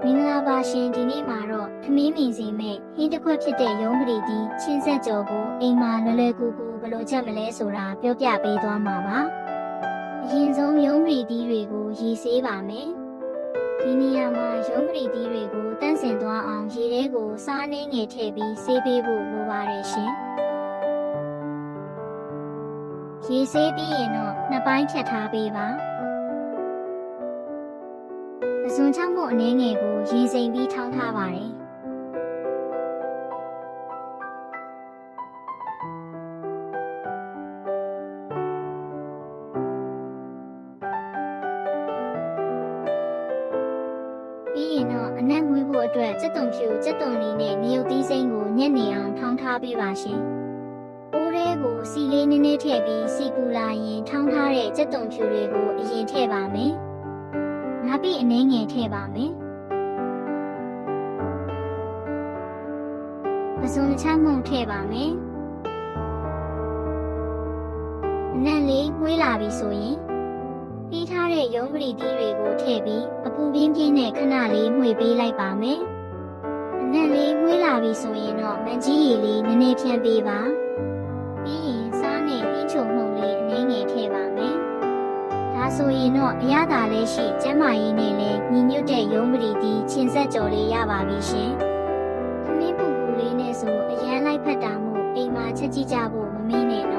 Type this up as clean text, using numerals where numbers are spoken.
မင်္ဂလာပါရှင်ဒီနေ့မှာတော့ထမင်းမြင်စီမဲ့ဟင်းတစ်ခွက်ဖြစ်တဲ့ရုံးပရိသီးချင်းဆက်ကြော်ကိုအိမ်မှာလွယ်လွယ်ကူကူဘယ်လိုချက်မလဲဆိုတာပြောပြပေးသွားမှာပါအရင်ဆုံးရုံးပရိသီးတွေကိုရေဆေးပါမယ်ဒီနေရာမှာရုံးပရိသီးတွေကိုတန့်စင်သွားအောင်ရေထဲကိုစားနှင်းငယ်ထည့်ပြီးဆေးပေးဖို့လိုပါတယ်ရှင်ရေဆေးပြီးရင်တော့နှစ်ပိုင်းဖြတ်ထားပေးပါအစွန်ချောင်းမှုအနေငယ်ကိုရေစိမ်ပြီးထောင်းထားပါတယ်ပြီးရင်တော့အနက်မွေးဖို့အတွက်စက်တုံဖြူစက်တုံလီနဲ့မြုပ်သီးစိမ်းကိုညက်နေအောင်ထောင်းထားပေးပါရှင်အိုးထဲကိုစီလေးနည်းနည်းထည့်ပြီးစီကူလာရင်ထောင်းထားတဲ့စက်တုံဖြူတွေကိုအရင်ထည့်ပါမယ်ငါပြီးအနှဲငယ်ထည့်ပါမယ်ပစုံချမ်းမှုန်ထည့်ပါမယ်အနံ့လေးမွေးလာပြီဆိုရင်ပြီးထားတဲ့ရုံးပရိသီးတွေကိုထည့်ပြီးအပူပြင်းပြင်းနဲ့ခဏလေးမှွေပေးလိုက်ပါမယ်အနံ့လေးမွေးလာပြီဆိုရင်တော့မန်ကြီးရည်လေးနည်းနည်းဖြန်းပေးပါပြီးရင်စားနဲ့ဟင်းချုံမှုန်လေးအနှဲငယ်ထည့်ပါမယ်ဒါဆိုရင်တော့အရသာလေးရှိကျန်းမာရေးနဲ့လည်းညီညွတ်တဲ့ရုံးပရိသီးချင်းဆက်ကြော်လေးရပါပြီရှင်။သမင်းပူပူလေးနဲ့ဆိုအရန်လိုက်ဖက်တာမို့အိမ်မှာချက်ကြည့်ကြဖို့မမေ့နဲ့နော်